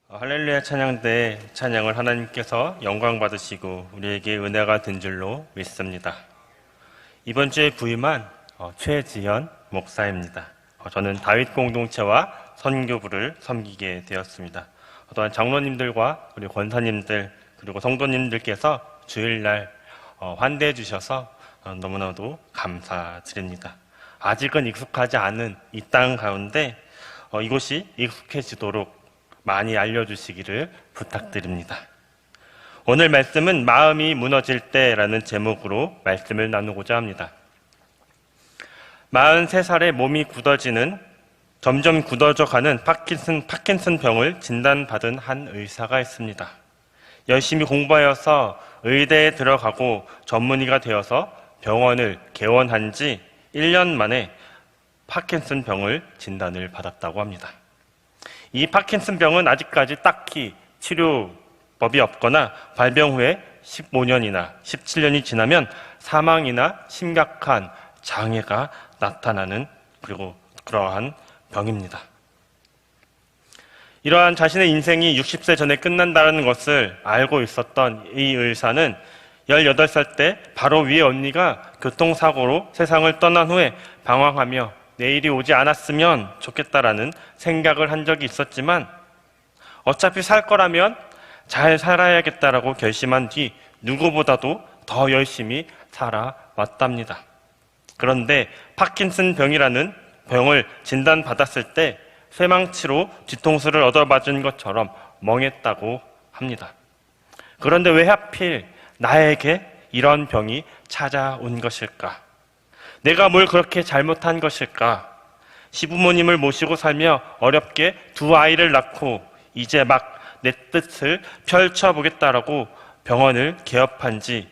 할렐루야 찬양 때 찬양을 하나님께서 영광 받으시고 우리에게 은혜가 된 줄로 믿습니다. 이번 주에 부임한 최지현 목사입니다. 저는 다윗 공동체와 선교부를 섬기게 되었습니다. 또한 장로님들과 그리고 권사님들 그리고 성도님들께서 주일날 환대해 주셔서 너무나도 감사드립니다. 아직은 익숙하지 않은 이 땅 가운데 이곳이 익숙해지도록 많이 알려주시기를 부탁드립니다. 오늘 말씀은 마음이 무너질 때라는 제목으로 말씀을 나누고자 합니다. 43살에 몸이 굳어지는 점점 굳어져가는 파킨슨 병을 진단받은 한 의사가 있습니다. 열심히 공부하여서 의대에 들어가고 전문의가 되어서 병원을 개원한 지 1년 만에 파킨슨 병을 진단을 받았다고 합니다. 이 파킨슨 병은 아직까지 딱히 치료법이 없거나 발병 후에 15년이나 17년이 지나면 사망이나 심각한 장애가 나타나는 그러한 병입니다. 이러한 자신의 인생이 60세 전에 끝난다는 것을 알고 있었던 이 의사는 18살 때 바로 위에 언니가 교통사고로 세상을 떠난 후에 방황하며 내일이 오지 않았으면 좋겠다라는 생각을 한 적이 있었지만 어차피 살 거라면 잘 살아야겠다라고 결심한 뒤 누구보다도 더 열심히 살아왔답니다. 그런데 파킨슨 병이라는 병을 진단받았을 때 쇠망치로 뒤통수를 얻어맞은 것처럼 멍했다고 합니다. 그런데 왜 하필 나에게 이런 병이 찾아온 것일까? 내가 뭘 그렇게 잘못한 것일까? 시부모님을 모시고 살며 어렵게 2아이를 낳고 이제 막 내 뜻을 펼쳐보겠다라고 병원을 개업한 지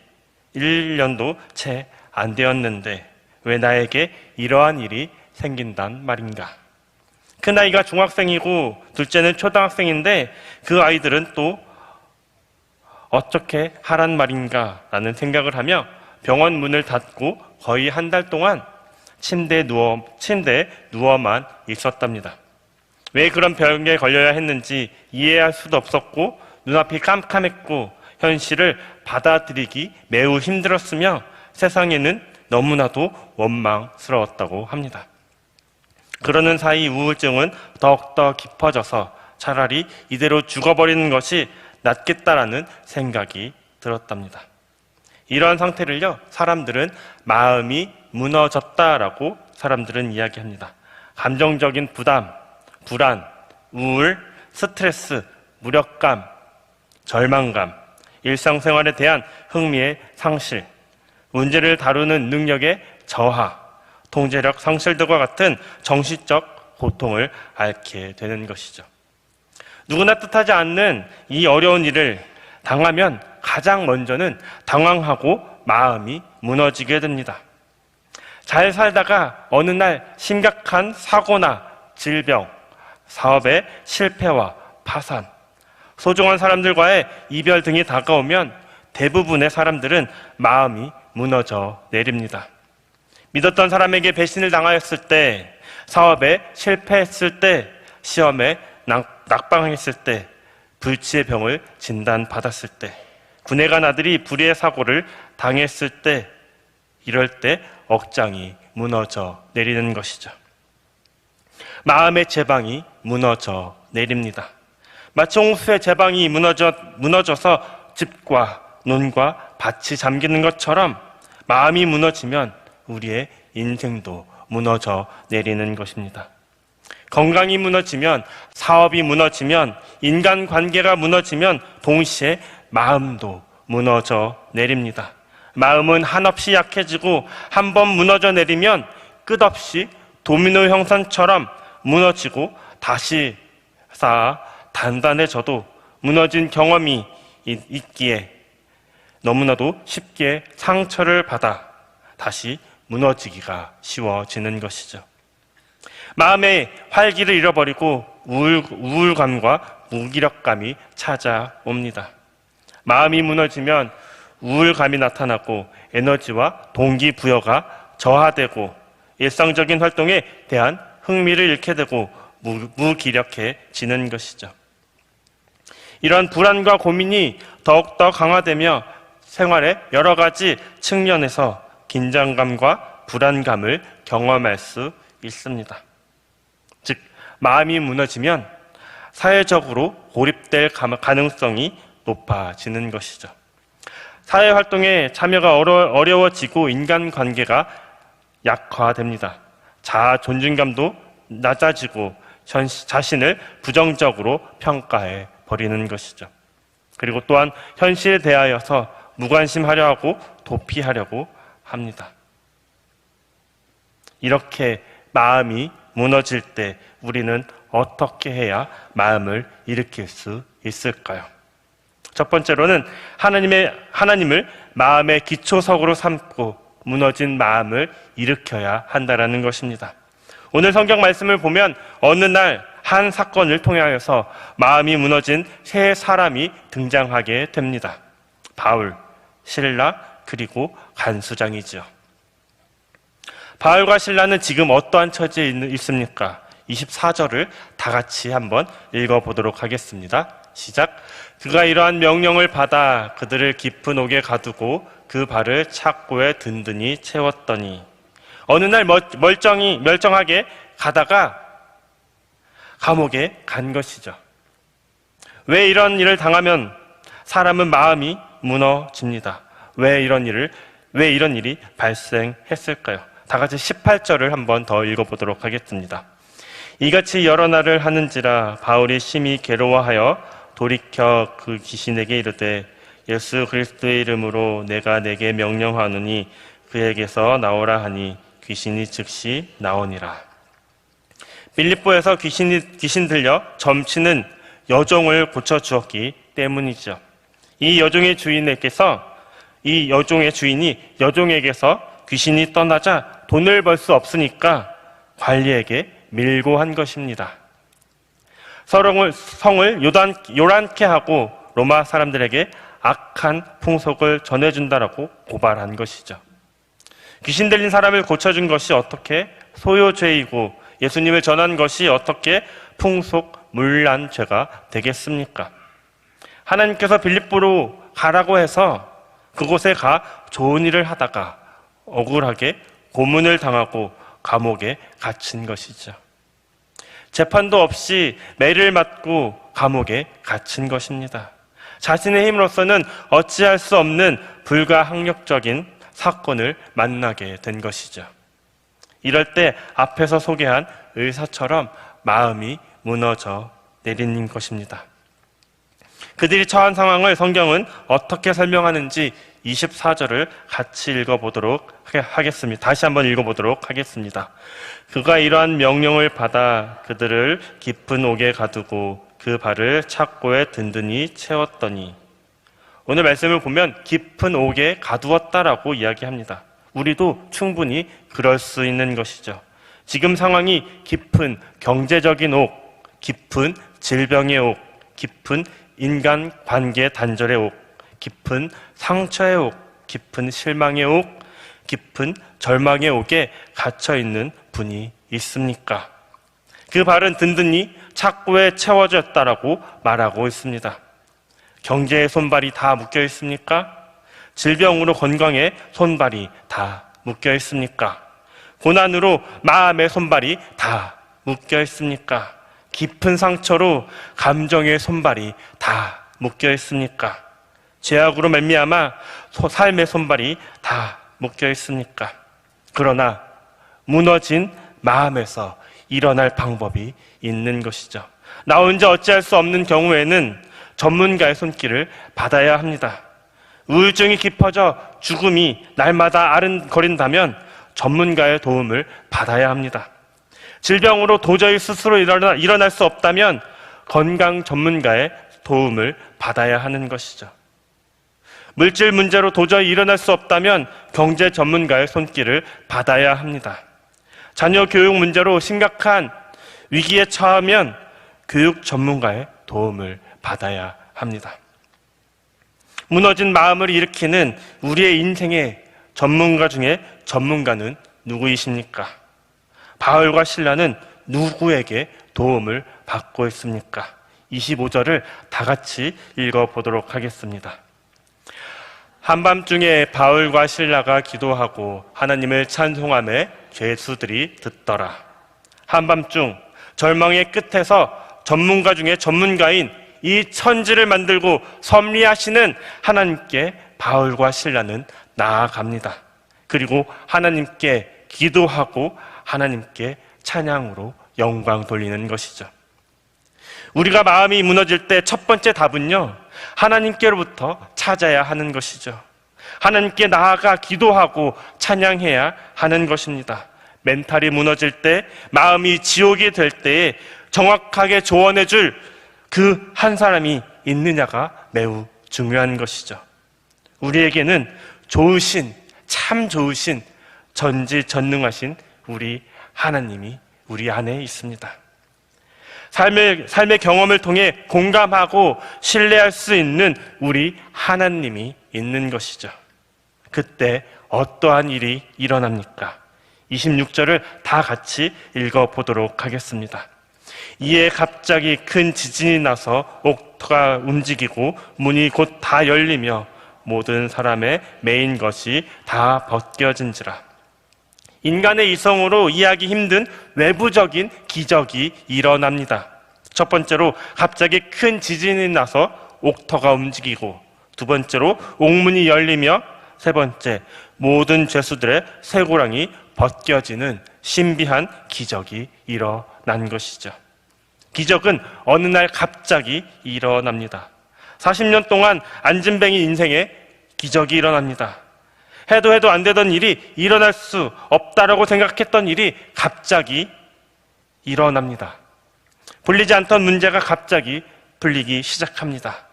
1년도 채 안 되었는데 왜 나에게 이러한 일이 생긴단 말인가? 큰아이가 중학생이고 둘째는 초등학생인데 그 아이들은 또 어떻게 하란 말인가 라는 생각을 하며 병원 문을 닫고 거의 한 달 동안 침대에 누워만 있었답니다. 왜 그런 병에 걸려야 했는지 이해할 수도 없었고 눈앞이 깜깜했고 현실을 받아들이기 매우 힘들었으며 세상에는 너무나도 원망스러웠다고 합니다. 그러는 사이 우울증은 더욱더 깊어져서 차라리 이대로 죽어버리는 것이 낫겠다라는 생각이 들었답니다. 이러한 상태를요, 사람들은 마음이 무너졌다라고 사람들은 이야기합니다. 감정적인 부담, 불안, 우울, 스트레스, 무력감, 절망감, 일상생활에 대한 흥미의 상실, 문제를 다루는 능력의 저하, 통제력 상실 등과 같은 정신적 고통을 앓게 되는 것이죠. 누구나 뜻하지 않는 이 어려운 일을 당하면 가장 먼저는 당황하고 마음이 무너지게 됩니다. 잘 살다가 어느 날 심각한 사고나 질병, 사업의 실패와 파산, 소중한 사람들과의 이별 등이 다가오면 대부분의 사람들은 마음이 무너져 내립니다. 믿었던 사람에게 배신을 당하였을 때, 사업에 실패했을 때, 시험에 낙방했을 때, 불치의 병을 진단받았을 때, 군에 간 아들이 불의의 사고를 당했을 때, 이럴 때 억장이 무너져 내리는 것이죠. 마음의 제방이 무너져 내립니다. 마치 홍수의 제방이 무너져서 집과 논과 밭이 잠기는 것처럼 마음이 무너지면 우리의 인생도 무너져 내리는 것입니다. 건강이 무너지면, 사업이 무너지면, 인간관계가 무너지면 동시에 마음도 무너져 내립니다. 마음은 한없이 약해지고 한 번 무너져 내리면 끝없이 도미노 형상처럼 무너지고 다시 쌓아 단단해져도 무너진 경험이 있기에 너무나도 쉽게 상처를 받아 다시 무너지기가 쉬워지는 것이죠. 마음의 활기를 잃어버리고 우울감과 무기력감이 찾아옵니다. 마음이 무너지면 우울감이 나타나고 에너지와 동기부여가 저하되고 일상적인 활동에 대한 흥미를 잃게 되고 무기력해지는 것이죠. 이런 불안과 고민이 더욱더 강화되며 생활의 여러 가지 측면에서 긴장감과 불안감을 경험할 수 있습니다. 즉, 마음이 무너지면 사회적으로 고립될 가능성이 높아지는 것이죠. 사회활동에 참여가 어려워지고 인간관계가 약화됩니다. 자아 존중감도 낮아지고 자신을 부정적으로 평가해 버리는 것이죠. 그리고 또한 현실에 대하여서 무관심하려 하고 도피하려고 합니다. 이렇게 마음이 무너질 때 우리는 어떻게 해야 마음을 일으킬 수 있을까요? 첫 번째로는 하나님을 마음의 기초석으로 삼고 무너진 마음을 일으켜야 한다는 것입니다. 오늘 성경 말씀을 보면 어느 날 한 사건을 통하여서 마음이 무너진 세 사람이 등장하게 됩니다. 바울, 실라, 그리고 간수장이죠. 바울과 실라는 지금 어떠한 처지에 있습니까? 24절을 다 같이 한번 읽어보도록 하겠습니다. 시작. 그가 이러한 명령을 받아 그들을 깊은 옥에 가두고 그 발을 착고에 든든히 채웠더니 어느 날 멀쩡하게 가다가 감옥에 간 것이죠. 왜 이런 일을 당하면 사람은 마음이 무너집니다. 왜 이런 일이 발생했을까요? 다 같이 18절을 한번 더 읽어보도록 하겠습니다. 이같이 여러 날을 하는지라 바울이 심히 괴로워하여 돌이켜 그 귀신에게 이르되 예수 그리스도의 이름으로 내가 내게 명령하노니 그에게서 나오라 하니 귀신이 즉시 나오니라. 빌립보에서 귀신 들려 점치는 여종을 고쳐주었기 때문이죠. 이 여종의 주인이 여종에게서 귀신이 떠나자 돈을 벌 수 없으니까 관리에게 밀고 한 것입니다. 성을 요란케 하고 로마 사람들에게 악한 풍속을 전해준다라고 고발한 것이죠. 귀신 들린 사람을 고쳐준 것이 어떻게 소요죄이고 예수님을 전한 것이 어떻게 풍속 문란죄가 되겠습니까? 하나님께서 빌립보로 가라고 해서 그곳에 가 좋은 일을 하다가 억울하게 고문을 당하고 감옥에 갇힌 것이죠. 재판도 없이 매를 맞고 감옥에 갇힌 것입니다. 자신의 힘으로서는 어찌할 수 없는 불가항력적인 사건을 만나게 된 것이죠. 이럴 때 앞에서 소개한 의사처럼 마음이 무너져 내리는 것입니다. 그들이 처한 상황을 성경은 어떻게 설명하는지 24절을 같이 읽어보도록 하겠습니다. 다시 한번 읽어보도록 하겠습니다. 그가 이러한 명령을 받아 그들을 깊은 옥에 가두고 그 발을 착고에 든든히 채웠더니 오늘 말씀을 보면 깊은 옥에 가두었다라고 이야기합니다. 우리도 충분히 그럴 수 있는 것이죠. 지금 상황이 깊은 경제적인 옥, 깊은 질병의 옥, 깊은 인간관계 단절의 옥, 깊은 상처의 옥, 깊은 실망의 옥, 깊은 절망의 옥에 갇혀있는 분이 있습니까? 그 발은 든든히 착고에 채워졌다라고 말하고 있습니다. 경제의 손발이 다 묶여 있습니까? 질병으로 건강에 손발이 다 묶여 있습니까? 고난으로 마음의 손발이 다 묶여 있습니까? 깊은 상처로 감정의 손발이 다 묶여 있습니까? 죄악으로 말미암아 삶의 손발이 다 묶여 있습니까? 그러나 무너진 마음에서 일어날 방법이 있는 것이죠. 나 혼자 어찌할 수 없는 경우에는 전문가의 손길을 받아야 합니다. 우울증이 깊어져 죽음이 날마다 아른거린다면 전문가의 도움을 받아야 합니다. 질병으로 도저히 스스로 일어날 수 없다면 건강 전문가의 도움을 받아야 하는 것이죠. 물질 문제로 도저히 일어날 수 없다면 경제 전문가의 손길을 받아야 합니다. 자녀 교육 문제로 심각한 위기에 처하면 교육 전문가의 도움을 받아야 합니다. 무너진 마음을 일으키는 우리의 인생의 전문가 중에 전문가는 누구이십니까? 바울과 실라는 누구에게 도움을 받고 있습니까? 25절을 다 같이 읽어보도록 하겠습니다. 한밤중에 바울과 실라가 기도하고 하나님을 찬송하며 죄수들이 듣더라. 한밤중 절망의 끝에서 전문가 중에 전문가인 이 천지를 만들고 섭리하시는 하나님께 바울과 실라는 나아갑니다. 그리고 하나님께 기도하고 하나님께 찬양으로 영광 돌리는 것이죠. 우리가 마음이 무너질 때 첫 번째 답은요, 하나님께로부터 찾아야 하는 것이죠. 하나님께 나아가 기도하고 찬양해야 하는 것입니다. 멘탈이 무너질 때, 마음이 지옥이 될 때에 정확하게 조언해 줄 그 한 사람이 있느냐가 매우 중요한 것이죠. 우리에게는 좋으신, 참 좋으신, 전지전능하신 우리 하나님이 우리 안에 있습니다. 삶의 경험을 통해 공감하고 신뢰할 수 있는 우리 하나님이 있는 것이죠. 그때 어떠한 일이 일어납니까? 26절을 다 같이 읽어보도록 하겠습니다. 이에 갑자기 큰 지진이 나서 옥토가 움직이고 문이 곧 다 열리며 모든 사람의 메인 것이 다 벗겨진지라. 인간의 이성으로 이해하기 힘든 외부적인 기적이 일어납니다. 첫 번째로 갑자기 큰 지진이 나서 옥토가 움직이고, 두 번째로 옥문이 열리며, 세 번째 모든 죄수들의 쇠고랑이 벗겨지는 신비한 기적이 일어난 것이죠. 기적은 어느 날 갑자기 일어납니다. 40년 동안 안진뱅이 인생에 기적이 일어납니다. 해도 안 되던 일이 일어날 수 없다라고 생각했던 일이 갑자기 일어납니다. 풀리지 않던 문제가 갑자기 풀리기 시작합니다.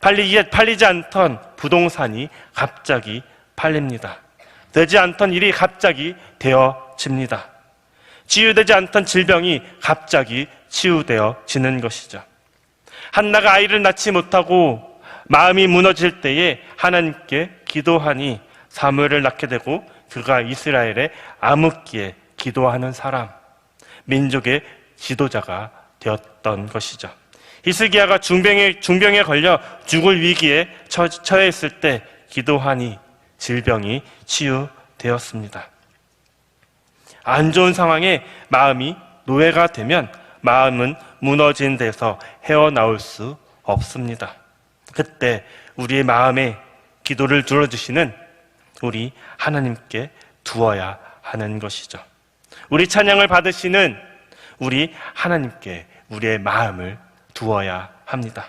팔리지 않던 부동산이 갑자기 팔립니다. 되지 않던 일이 갑자기 되어집니다. 치유되지 않던 질병이 갑자기 치유되어지는 것이죠. 한나가 아이를 낳지 못하고 마음이 무너질 때에 하나님께 기도하니 사무엘을 낳게 되고, 그가 이스라엘의 암흑기에 기도하는 사람, 민족의 지도자가 되었던 것이죠. 히스기야가 중병에 걸려 죽을 위기에 처해 있을 때 기도하니 질병이 치유되었습니다. 안 좋은 상황에 마음이 노예가 되면 마음은 무너진 데서 헤어나올 수 없습니다. 그때 우리의 마음에 기도를 들어주시는 우리 하나님께 두어야 하는 것이죠. 우리 찬양을 받으시는 우리 하나님께 우리의 마음을 두어야 합니다.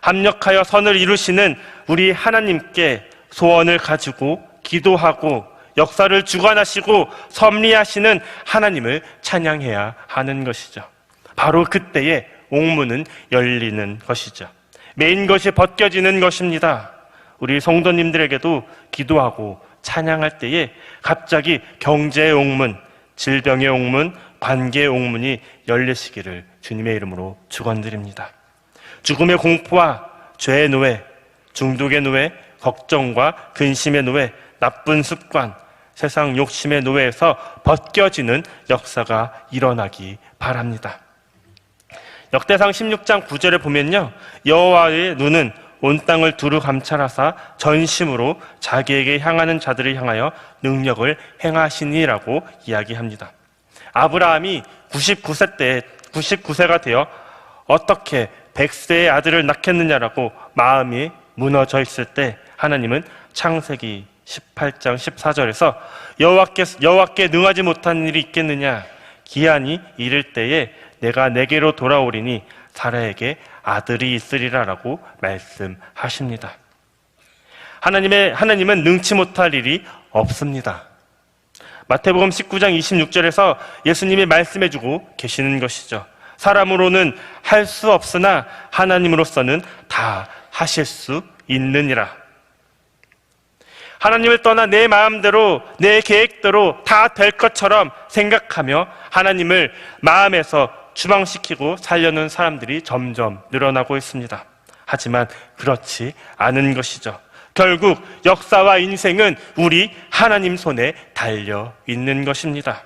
합력하여 선을 이루시는 우리 하나님께 소원을 가지고 기도하고 역사를 주관하시고 섭리하시는 하나님을 찬양해야 하는 것이죠. 바로 그때에 옥문은 열리는 것이죠. 메인 것이 벗겨지는 것입니다. 우리 성도님들에게도 기도하고 찬양할 때에 갑자기 경제의 옥문, 질병의 옥문, 관계의 옥문이 열리시기를 주님의 이름으로 축원드립니다. 죽음의 공포와 죄의 노예, 중독의 노예, 걱정과 근심의 노예, 나쁜 습관, 세상 욕심의 노예에서 벗겨지는 역사가 일어나기 바랍니다. 역대상 16장 9절에 보면요, 여호와의 눈은 온 땅을 두루 감찰하사 전심으로 자기에게 향하는 자들을 향하여 능력을 행하시니라고 이야기합니다. 아브라함이 99세가 되어 어떻게 100세의 아들을 낳겠느냐라고 마음이 무너져 있을 때 하나님은 창세기 18장 14절에서 여호와께 능하지 못한 일이 있겠느냐, 기한이 이를 때에 내가 내게로 돌아오리니 사라에게 아들이 있으리라라고 말씀하십니다. 하나님은 능치 못할 일이 없습니다. 마태복음 19장 26절에서 예수님이 말씀해주고 계시는 것이죠. 사람으로는 할 수 없으나 하나님으로서는 다 하실 수 있느니라. 하나님을 떠나 내 마음대로, 내 계획대로 다 될 것처럼 생각하며 하나님을 마음에서 추방시키고 살려는 사람들이 점점 늘어나고 있습니다. 하지만 그렇지 않은 것이죠. 결국 역사와 인생은 우리 하나님 손에 달려 있는 것입니다.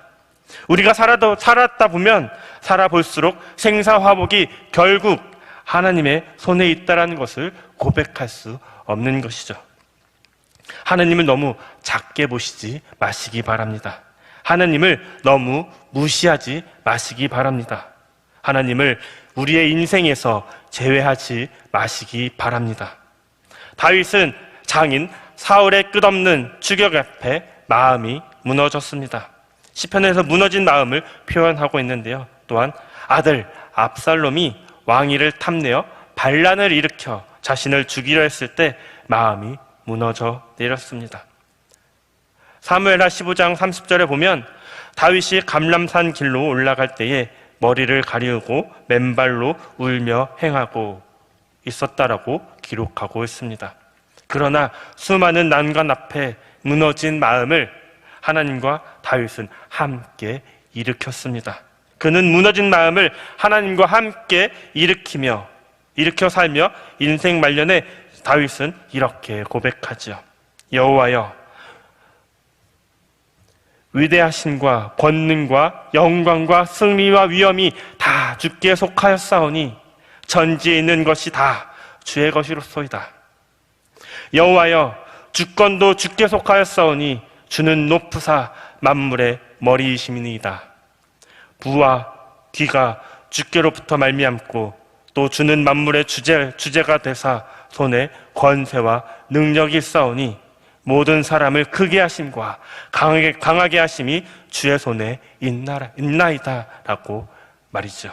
우리가 살았다 보면 살아볼수록 생사화복이 결국 하나님의 손에 있다라는 것을 고백할 수 없는 것이죠. 하나님을 너무 작게 보시지 마시기 바랍니다. 하나님을 너무 무시하지 마시기 바랍니다. 하나님을 우리의 인생에서 제외하지 마시기 바랍니다. 다윗은 장인 사울의 끝없는 추격 앞에 마음이 무너졌습니다. 시편에서 무너진 마음을 표현하고 있는데요. 또한 아들 압살롬이 왕위를 탐내어 반란을 일으켜 자신을 죽이려 했을 때 마음이 무너져 내렸습니다. 사무엘하 15장 30절에 보면 다윗이 감람산 길로 올라갈 때에 머리를 가리우고 맨발로 울며 행하고 있었다라고 기록하고 있습니다. 그러나 수많은 난관 앞에 무너진 마음을 하나님과 다윗은 함께 일으켰습니다. 그는 무너진 마음을 하나님과 함께 일으켜 살며 인생 말년에 다윗은 이렇게 고백하지요. 여호와여, 위대하심과 권능과 영광과 승리와 위엄이 다 주께 속하였사오니 전지에 있는 것이 다 주의 것이로소이다. 여호와여, 주권도 주께 속하였사오니 주는 높으사 만물의 머리이심이니이다. 부와 귀가 주께로부터 말미암고 또 주는 만물의 주제가 되사 손에 권세와 능력이 있사오니 모든 사람을 크게 하심과 강하게 하심이 주의 손에 있나이다 라고 말이죠.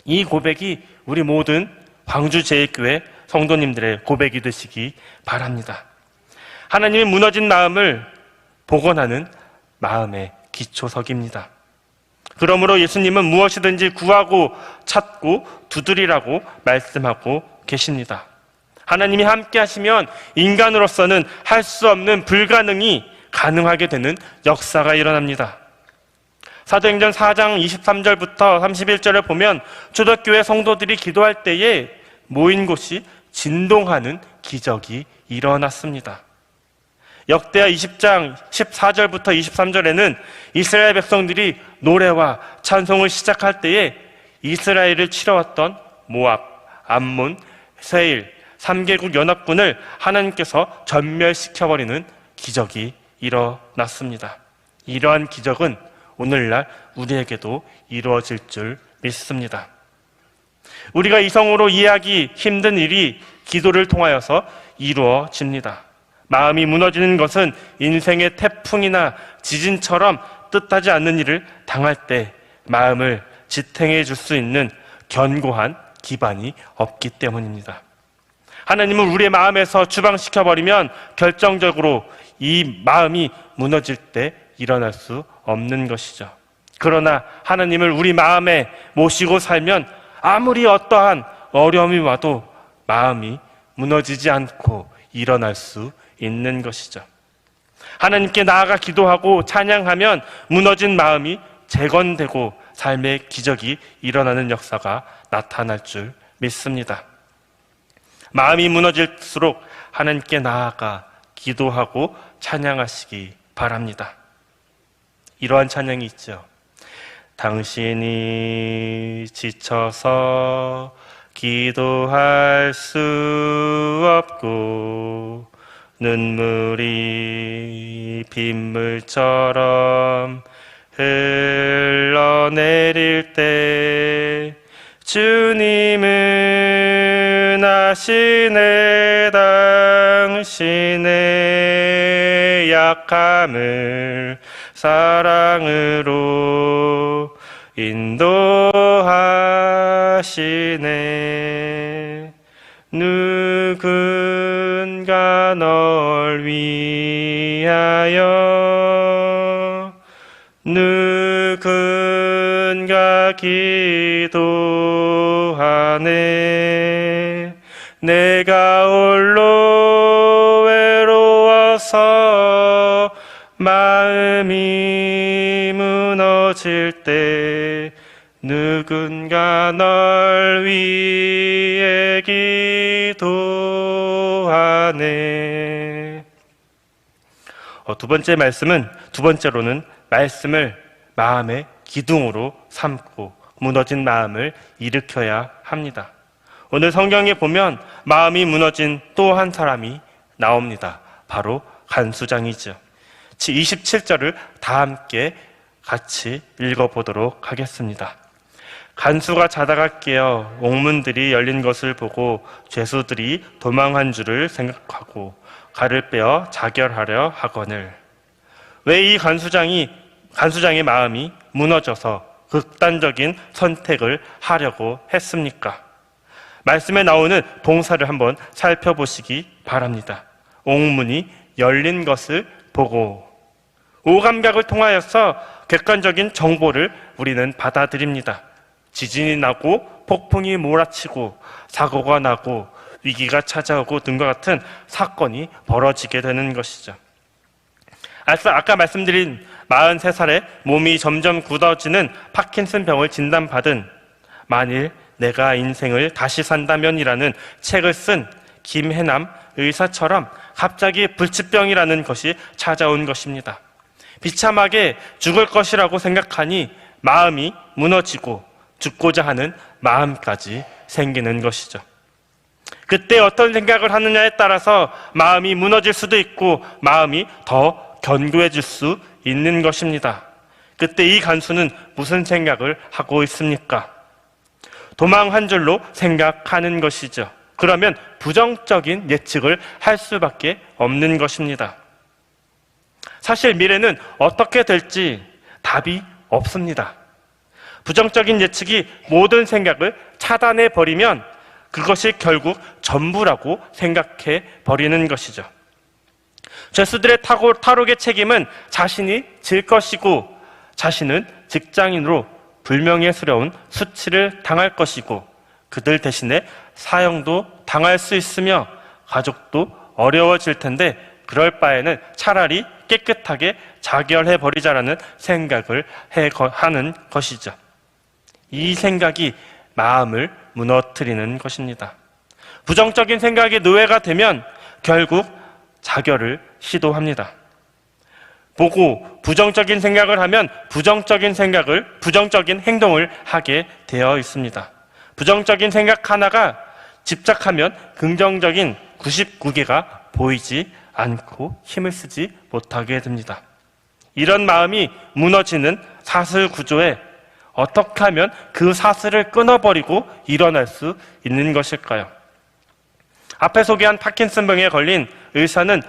이 고백이 우리 모든 광주제일교회 성도님들의 고백이 되시기 바랍니다. 하나님의 무너진 마음을 복원하는 마음의 기초석입니다. 그러므로 예수님은 무엇이든지 구하고 찾고 두드리라고 말씀하고 계십니다. 하나님이 함께 하시면 인간으로서는 할 수 없는 불가능이 가능하게 되는 역사가 일어납니다. 사도행전 4장 23절부터 31절에 보면 초대교회 성도들이 기도할 때에 모인 곳이 진동하는 기적이 일어났습니다. 역대하 20장 14절부터 23절에는 이스라엘 백성들이 노래와 찬송을 시작할 때에 이스라엘을 치러왔던 모압, 암몬, 세일 3개국 연합군을 하나님께서 전멸시켜버리는 기적이 일어났습니다. 이러한 기적은 오늘날 우리에게도 이루어질 줄 믿습니다. 우리가 이성으로 이해하기 힘든 일이 기도를 통하여서 이루어집니다. 마음이 무너지는 것은 인생의 태풍이나 지진처럼 뜻하지 않는 일을 당할 때 마음을 지탱해 줄 수 있는 견고한 기반이 없기 때문입니다. 하나님은 우리의 마음에서 추방시켜버리면 결정적으로 이 마음이 무너질 때 일어날 수 없는 것이죠. 그러나 하나님을 우리 마음에 모시고 살면 아무리 어떠한 어려움이 와도 마음이 무너지지 않고 일어날 수 있는 것이죠. 하나님께 나아가 기도하고 찬양하면 무너진 마음이 재건되고 삶의 기적이 일어나는 역사가 나타날 줄 믿습니다. 마음이 무너질수록 하나님께 나아가 기도하고 찬양하시기 바랍니다. 이러한 찬양이 있죠. 당신이 지쳐서 기도할 수 없고 눈물이 빗물처럼 흘러내릴 때 주님은 아시네 당신의 약함을 사랑으로 인도하시네. 누군가 널 위하여 누군가 기도하네. 내가 홀로 외로워서 마음이 무너질 때 누군가 널 위해 기도하네. 두 번째로는 말씀을 마음의 기둥으로 삼고 무너진 마음을 일으켜야 합니다. 오늘 성경에 보면 마음이 무너진 또 한 사람이 나옵니다. 바로 간수장이죠. 27절을 다 함께 같이 읽어보도록 하겠습니다. 간수가 자다가 깨어 옥문들이 열린 것을 보고 죄수들이 도망한 줄을 생각하고 칼을 빼어 자결하려 하거늘. 왜 이 간수장의 마음이 무너져서 극단적인 선택을 하려고 했습니까? 말씀에 나오는 동사를 한번 살펴보시기 바랍니다. 옥문이 열린 것을 보고, 오감각을 통하여서 객관적인 정보를 우리는 받아들입니다. 지진이 나고 폭풍이 몰아치고 사고가 나고 위기가 찾아오고 등과 같은 사건이 벌어지게 되는 것이죠. 아까 말씀드린 43살에 몸이 점점 굳어지는 파킨슨 병을 진단받은 만일 내가 인생을 다시 산다면이라는 책을 쓴 김해남 의사처럼 갑자기 불치병이라는 것이 찾아온 것입니다. 비참하게 죽을 것이라고 생각하니 마음이 무너지고 죽고자 하는 마음까지 생기는 것이죠. 그때 어떤 생각을 하느냐에 따라서 마음이 무너질 수도 있고 마음이 더 견고해질 수 있는 것입니다. 그때 이 간수는 무슨 생각을 하고 있습니까? 도망한 줄로 생각하는 것이죠. 그러면 부정적인 예측을 할 수밖에 없는 것입니다. 사실 미래는 어떻게 될지 답이 없습니다. 부정적인 예측이 모든 생각을 차단해 버리면 그것이 결국 전부라고 생각해 버리는 것이죠. 죄수들의 탈옥의 책임은 자신이 질 것이고 자신은 직장인으로 불명예스러운 수치를 당할 것이고 그들 대신에 사형도 당할 수 있으며 가족도 어려워질 텐데 그럴 바에는 차라리 깨끗하게 자결해 버리자라는 생각을 하는 것이죠. 이 생각이 마음을 무너뜨리는 것입니다. 부정적인 생각에 노예가 되면 결국 자결을 시도합니다. 보고 부정적인 생각을 하면 부정적인 행동을 하게 되어 있습니다. 부정적인 생각 하나가 집착하면 긍정적인 99개가 보이지 않고 힘을 쓰지 못하게 됩니다. 이런 마음이 무너지는 사슬 구조에 어떻게 하면 그 사슬을 끊어버리고 일어날 수 있는 것일까요? 앞에 소개한 파킨슨병에 걸린 의사는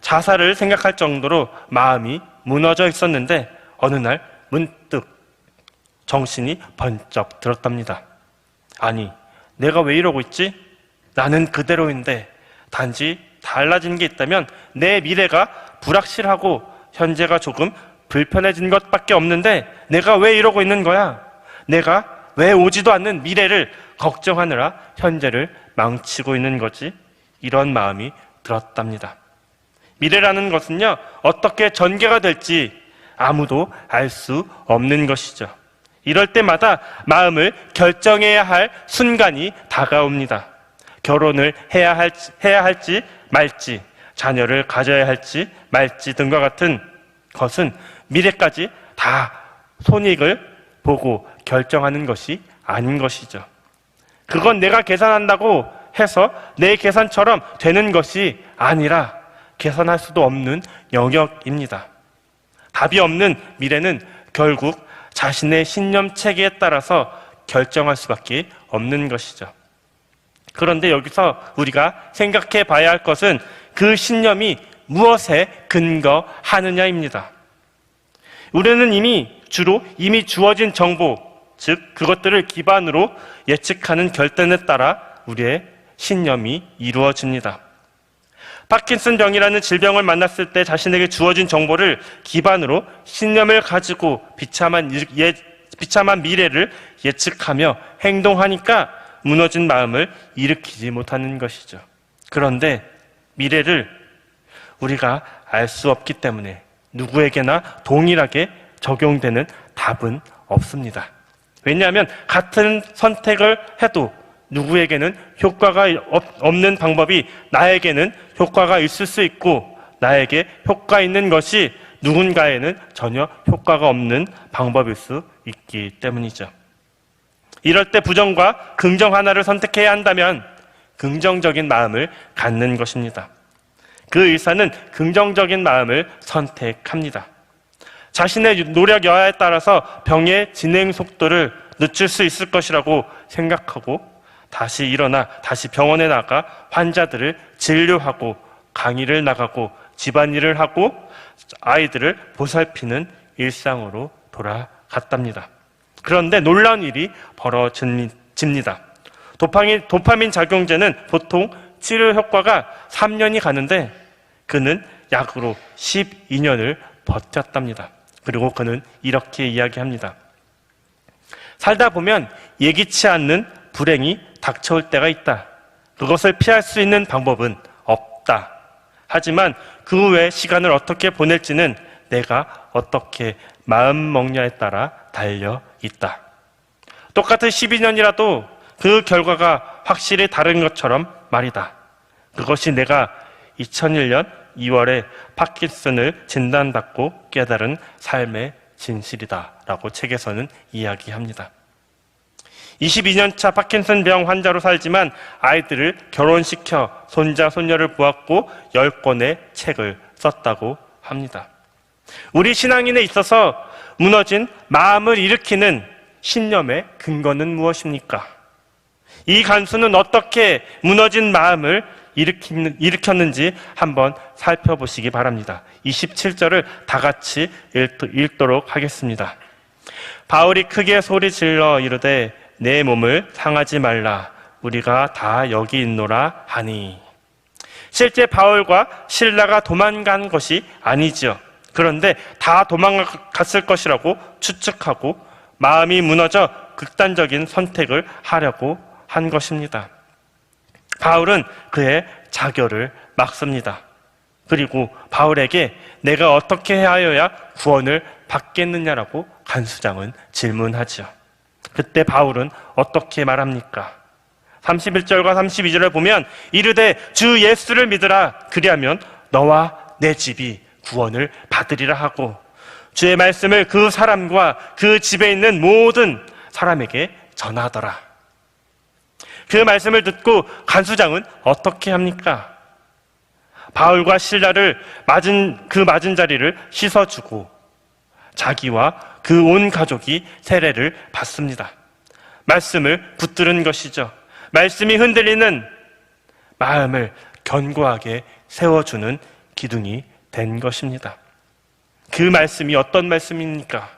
자살을 생각할 정도로 마음이 무너져 있었는데 어느 날 문득 정신이 번쩍 들었답니다. 아니, 내가 왜 이러고 있지? 나는 그대로인데 단지 달라진 게 있다면 내 미래가 불확실하고 현재가 조금 불편해진 것밖에 없는데 내가 왜 이러고 있는 거야? 내가 왜 오지도 않는 미래를 걱정하느라 현재를 망치고 있는 거지? 이런 마음이 들었답니다. 미래라는 것은요, 어떻게 전개가 될지 아무도 알 수 없는 것이죠. 이럴 때마다 마음을 결정해야 할 순간이 다가옵니다. 결혼을 해야 할지 말지, 자녀를 가져야 할지 말지 등과 같은 것은 미래까지 다 손익을 보고 결정하는 것이 아닌 것이죠. 그건 내가 계산한다고 해서 내 계산처럼 되는 것이 아니라 계산할 수도 없는 영역입니다. 답이 없는 미래는 결국 자신의 신념 체계에 따라서 결정할 수밖에 없는 것이죠. 그런데 여기서 우리가 생각해 봐야 할 것은 그 신념이 무엇에 근거하느냐입니다. 우리는 이미 주어진 정보, 즉 그것들을 기반으로 예측하는 결단에 따라 우리의 신념이 이루어집니다. 파킨슨 병이라는 질병을 만났을 때 자신에게 주어진 정보를 기반으로 신념을 가지고 비참한 미래를 예측하며 행동하니까 무너진 마음을 일으키지 못하는 것이죠. 그런데 미래를 우리가 알 수 없기 때문에 누구에게나 동일하게 적용되는 답은 없습니다. 왜냐하면 같은 선택을 해도 누구에게는 효과가 없는 방법이 나에게는 효과가 있을 수 있고 나에게 효과 있는 것이 누군가에는 전혀 효과가 없는 방법일 수 있기 때문이죠. 이럴 때 부정과 긍정 하나를 선택해야 한다면 긍정적인 마음을 갖는 것입니다. 그 의사는 긍정적인 마음을 선택합니다. 자신의 노력 여하에 따라서 병의 진행 속도를 늦출 수 있을 것이라고 생각하고 다시 일어나 다시 병원에 나가 환자들을 진료하고 강의를 나가고 집안일을 하고 아이들을 보살피는 일상으로 돌아갔답니다. 그런데 놀라운 일이 벌어집니다. 도파민 작용제는 보통 치료 효과가 3년이 가는데 그는 약으로 12년을 버텼답니다. 그리고 그는 이렇게 이야기합니다. 살다 보면 예기치 않는 불행이 닥쳐올 때가 있다. 그것을 피할 수 있는 방법은 없다. 하지만 그 후에 시간을 어떻게 보낼지는 내가 어떻게 마음먹냐에 따라 달려 있다. 똑같은 12년이라도 그 결과가 확실히 다른 것처럼 말이다. 그것이 내가 2001년 2월에 파킨슨을 진단받고 깨달은 삶의 진실이다 라고 책에서는 이야기합니다. 22년차 파킨슨병 환자로 살지만 아이들을 결혼시켜 손자, 손녀를 보았고 10권의 책을 썼다고 합니다. 우리 신앙인에 있어서 무너진 마음을 일으키는 신념의 근거는 무엇입니까? 이 간수는 어떻게 무너진 마음을 일으켰는지 한번 살펴보시기 바랍니다. 27절을 다 같이 읽도록 하겠습니다. 바울이 크게 소리 질러 이르되 내 몸을 상하지 말라 우리가 다 여기 있노라 하니. 실제 바울과 실라가 도망간 것이 아니지요. 그런데 다 도망갔을 것이라고 추측하고 마음이 무너져 극단적인 선택을 하려고 한 것입니다. 바울은 그의 자결을 막습니다. 그리고 바울에게 내가 어떻게 하여야 구원을 받겠느냐라고 간수장은 질문하죠. 그때 바울은 어떻게 말합니까? 31절과 32절을 보면 이르되 주 예수를 믿으라 그리하면 너와 내 집이 구원을 받으리라 하고 주의 말씀을 그 사람과 그 집에 있는 모든 사람에게 전하더라. 그 말씀을 듣고 간수장은 어떻게 합니까? 바울과 실라를 맞은 자리를 씻어주고 자기와 그 온 가족이 세례를 받습니다. 말씀을 붙들은 것이죠. 말씀이 흔들리는 마음을 견고하게 세워주는 기둥이 된 것입니다. 그 말씀이 어떤 말씀입니까?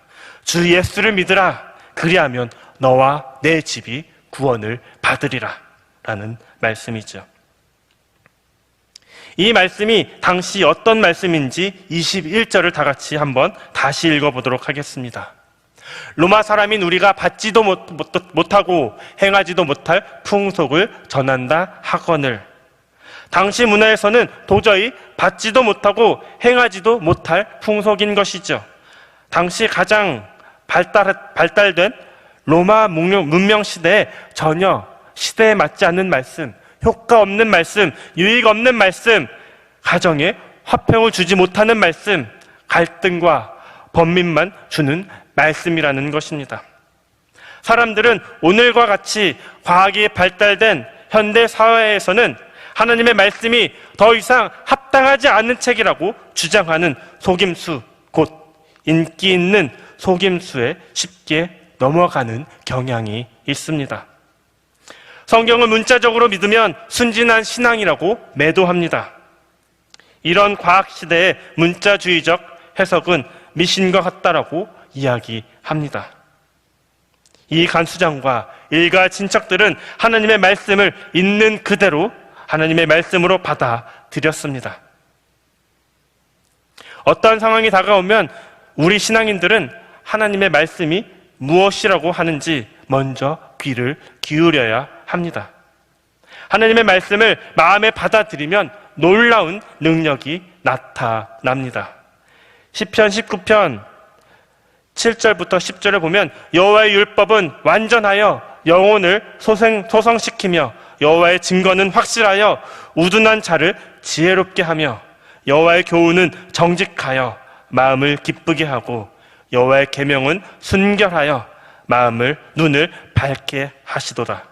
주 예수를 믿으라 그리하면 너와 내 집이 구원을 받으리라 라는 말씀이죠. 이 말씀이 당시 어떤 말씀인지 21절을 다 같이 한번 다시 읽어보도록 하겠습니다. 로마 사람인 우리가 받지도 못하고 행하지도 못할 풍속을 전한다 하거늘. 당시 문화에서는 도저히 받지도 못하고 행하지도 못할 풍속인 것이죠. 당시 가장 발달된 로마 문명 시대에 전혀 시대에 맞지 않는 말씀, 효과 없는 말씀, 유익 없는 말씀, 가정에 화평을 주지 못하는 말씀, 갈등과 번민만 주는 말씀이라는 것입니다. 사람들은 오늘과 같이 과학이 발달된 현대 사회에서는 하나님의 말씀이 더 이상 합당하지 않은 책이라고 주장하는 속임수, 곧 인기 있는 속임수에 쉽게 넘어가는 경향이 있습니다. 성경을 문자적으로 믿으면 순진한 신앙이라고 매도합니다. 이런 과학시대의 문자주의적 해석은 미신과 같다라고 이야기합니다. 이 간수장과 일가 친척들은 하나님의 말씀을 있는 그대로 하나님의 말씀으로 받아들였습니다. 어떠한 상황이 다가오면 우리 신앙인들은 하나님의 말씀이 무엇이라고 하는지 먼저 귀를 기울여야 합니다. 하나님의 말씀을 마음에 받아들이면 놀라운 능력이 나타납니다. 시편 19편 7절부터 10절을 보면 여호와의 율법은 완전하여 영혼을 소성시키며 여호와의 증거는 확실하여 우둔한 자를 지혜롭게 하며 여호와의 교훈은 정직하여 마음을 기쁘게 하고 여호와의 계명은 순결하여 눈을 밝게 하시도다.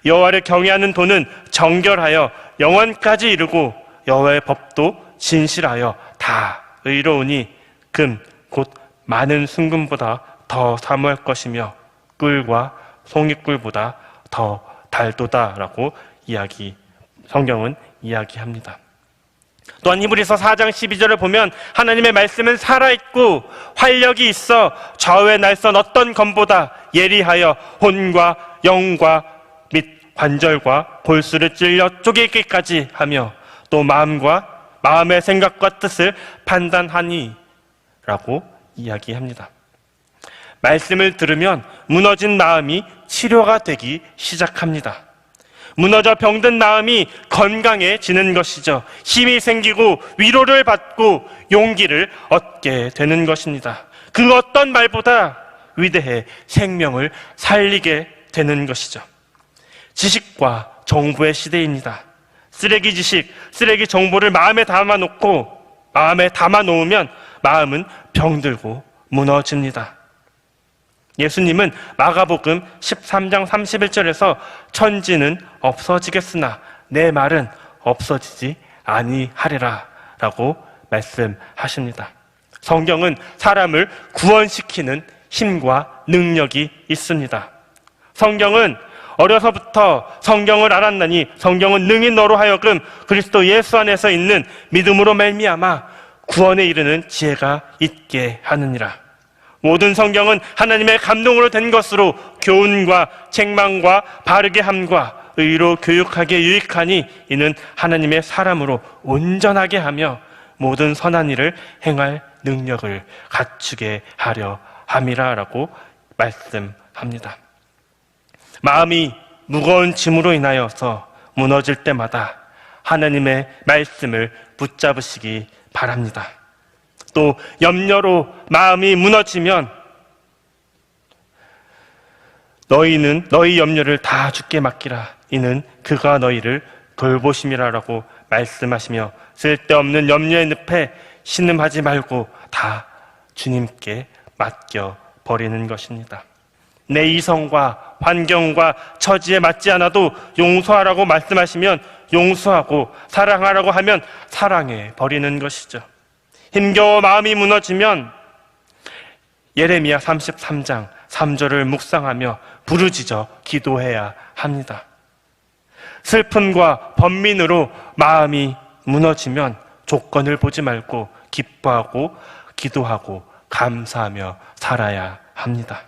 여호와를 경외하는 도는 정결하여 영원까지 이르고 여호와의 법도 진실하여 다 의로우니 금 곧 많은 순금보다 더 사모할 것이며 꿀과 송이꿀보다 더 달도다라고 성경은 이야기합니다. 또한 히브리서 4장 12절을 보면 하나님의 말씀은 살아있고 활력이 있어 좌우에 날선 어떤 검보다 예리하여 혼과 영과 및 관절과 골수를 찔려 쪼개기까지 하며 또 마음의 생각과 뜻을 판단하니 라고 이야기합니다. 말씀을 들으면 무너진 마음이 치료가 되기 시작합니다. 무너져 병든 마음이 건강해지는 것이죠. 힘이 생기고 위로를 받고 용기를 얻게 되는 것입니다. 그 어떤 말보다 위대해 생명을 살리게 되는 것이죠. 지식과 정보의 시대입니다. 쓰레기 지식, 쓰레기 정보를 마음에 담아놓으면 마음은 병들고 무너집니다. 예수님은 마가복음 13장 31절에서 천지는 없어지겠으나 내 말은 없어지지 아니하리라 라고 말씀하십니다. 성경은 사람을 구원시키는 힘과 능력이 있습니다. 성경은 어려서부터 성경을 알았나니 성경은 능히 너로 하여금 그리스도 예수 안에서 있는 믿음으로 말미암아 구원에 이르는 지혜가 있게 하느니라. 모든 성경은 하나님의 감동으로 된 것으로 교훈과 책망과 바르게 함과 의로 교육하기에 유익하니 이는 하나님의 사람으로 온전하게 하며 모든 선한 일을 행할 능력을 갖추게 하려 함이라 라고 말씀합니다. 마음이 무거운 짐으로 인하여서 무너질 때마다 하나님의 말씀을 붙잡으시기 바랍니다. 또 염려로 마음이 무너지면 너희 염려를 다 주께 맡기라. 이는 그가 너희를 돌보심이라라고 말씀하시며 쓸데없는 염려의 늪에 신음하지 말고 다 주님께 맡겨 버리는 것입니다. 내 이성과 환경과 처지에 맞지 않아도 용서하라고 말씀하시면 용서하고 사랑하라고 하면 사랑해 버리는 것이죠. 힘겨워 마음이 무너지면 예레미야 33장 3절을 묵상하며 부르짖어 기도해야 합니다. 슬픔과 번민으로 마음이 무너지면 조건을 보지 말고 기뻐하고 기도하고 감사하며 살아야 합니다.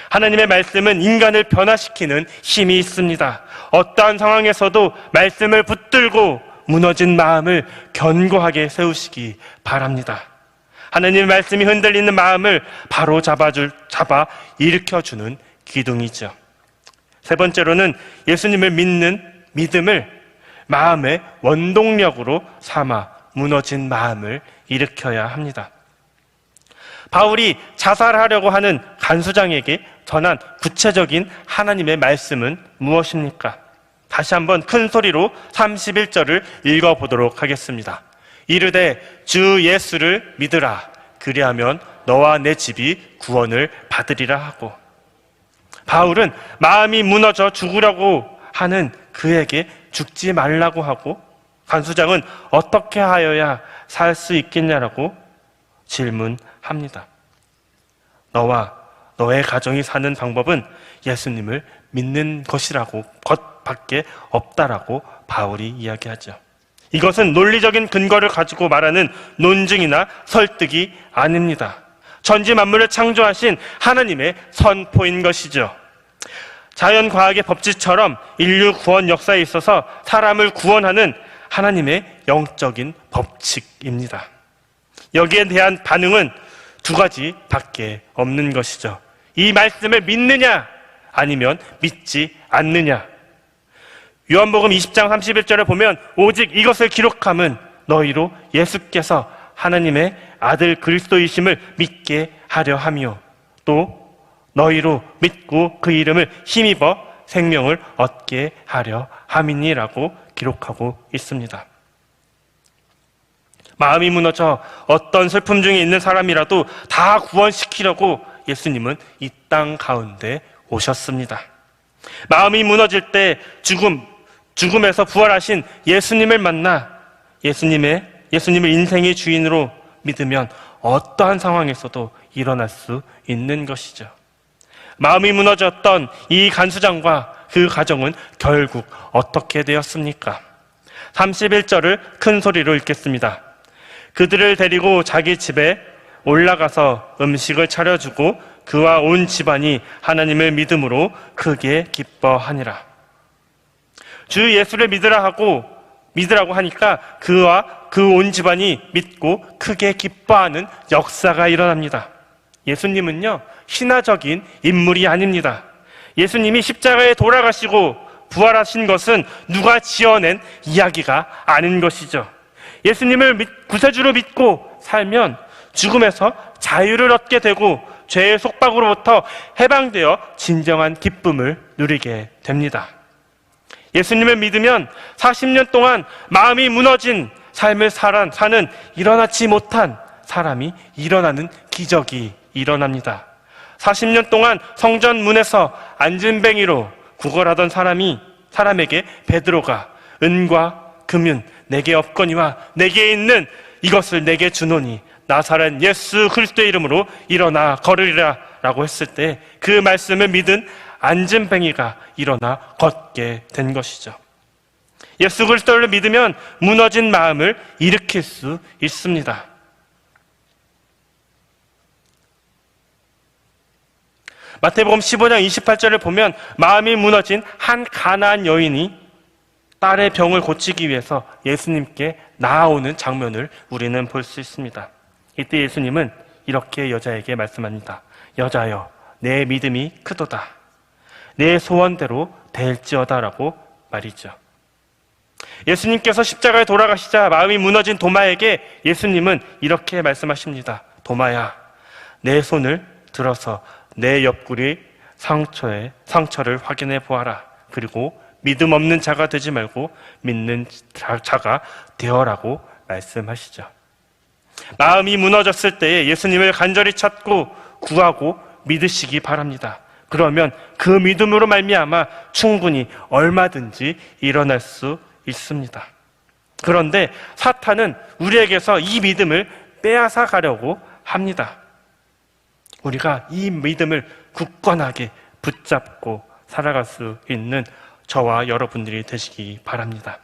하나님의 말씀은 인간을 변화시키는 힘이 있습니다. 어떠한 상황에서도 말씀을 붙들고 무너진 마음을 견고하게 세우시기 바랍니다. 하나님의 말씀이 흔들리는 마음을 바로 잡아 일으켜주는 기둥이죠. 세 번째로는 예수님을 믿는 믿음을 마음의 원동력으로 삼아 무너진 마음을 일으켜야 합니다. 바울이 자살하려고 하는 간수장에게 전한 구체적인 하나님의 말씀은 무엇입니까? 다시 한번 큰 소리로 31절을 읽어보도록 하겠습니다. 이르되 주 예수를 믿으라. 그리하면 너와 내 집이 구원을 받으리라 하고, 바울은 마음이 무너져 죽으려고 하는 그에게 죽지 말라고 하고, 간수장은 어떻게 하여야 살 수 있겠냐라고 질문합니다. 너와 너의 가정이 사는 방법은 예수님을 믿는 것밖에 없다라고 바울이 이야기하죠. 이것은 논리적인 근거를 가지고 말하는 논증이나 설득이 아닙니다. 천지 만물을 창조하신 하나님의 선포인 것이죠. 자연과학의 법칙처럼 인류 구원 역사에 있어서 사람을 구원하는 하나님의 영적인 법칙입니다. 여기에 대한 반응은 두 가지밖에 없는 것이죠. 이 말씀을 믿느냐 아니면 믿지 않느냐. 요한복음 20장 31절에 보면 오직 이것을 기록함은 너희로 예수께서 하나님의 아들 그리스도이심을 믿게 하려 하며 또 너희로 믿고 그 이름을 힘입어 생명을 얻게 하려 함이니라고 기록하고 있습니다. 마음이 무너져 어떤 슬픔 중에 있는 사람이라도 다 구원시키려고 예수님은 이 땅 가운데 오셨습니다. 마음이 무너질 때 죽음에서 부활하신 예수님을 만나 예수님을 인생의 주인으로 믿으면 어떠한 상황에서도 일어날 수 있는 것이죠. 마음이 무너졌던 이 간수장과 그 가정은 결국 어떻게 되었습니까? 31절을 큰 소리로 읽겠습니다. 그들을 데리고 자기 집에 올라가서 음식을 차려주고 그와 온 집안이 하나님을 믿음으로 크게 기뻐하니라. 주 예수를 믿으라고 하니까 그와 그 온 집안이 믿고 크게 기뻐하는 역사가 일어납니다. 예수님은요, 신화적인 인물이 아닙니다. 예수님이 십자가에 돌아가시고 부활하신 것은 누가 지어낸 이야기가 아닌 것이죠. 예수님을 구세주로 믿고 살면 죽음에서 자유를 얻게 되고 죄의 속박으로부터 해방되어 진정한 기쁨을 누리게 됩니다. 예수님을 믿으면 40년 동안 마음이 무너진 삶을 사는 일어나지 못한 사람이 일어나는 기적이 일어납니다. 40년 동안 성전 문에서 안진뱅이로 구걸하던 사람에게 베드로가 은과 금은 내게 없거니와 내게 있는 이것을 내게 주노니 나사렛 예수 그리스도의 이름으로 일어나 걸으리라 라고 했을 때 그 말씀을 믿은 안진뱅이가 일어나 걷게 된 것이죠. 예수 그리스도를 믿으면 무너진 마음을 일으킬 수 있습니다. 마태복음 15장 28절을 보면 마음이 무너진 한 가나안 여인이 딸의 병을 고치기 위해서 예수님께 나아오는 장면을 우리는 볼 수 있습니다. 이때 예수님은 이렇게 여자에게 말씀합니다. 여자여, 내 믿음이 크도다. 내 소원대로 될지어다라고 말이죠. 예수님께서 십자가에 돌아가시자 마음이 무너진 도마에게 예수님은 이렇게 말씀하십니다. 도마야, 내 손을 들어서 내 옆구리 상처를 확인해 보아라. 그리고 믿음 없는 자가 되지 말고 믿는 자가 되어라고 말씀하시죠. 마음이 무너졌을 때에 예수님을 간절히 찾고 구하고 믿으시기 바랍니다. 그러면 그 믿음으로 말미암아 충분히 얼마든지 일어날 수 있습니다. 그런데 사탄은 우리에게서 이 믿음을 빼앗아 가려고 합니다. 우리가 이 믿음을 굳건하게 붙잡고 살아갈 수 있는 저와 여러분들이 되시기 바랍니다.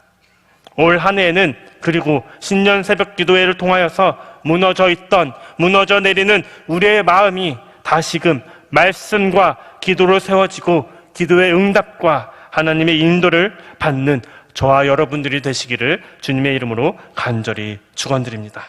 올 한 해에는 그리고 신년 새벽 기도회를 통하여서 무너져 내리는 우리의 마음이 다시금 말씀과 기도로 세워지고 기도의 응답과 하나님의 인도를 받는 저와 여러분들이 되시기를 주님의 이름으로 간절히 축원드립니다.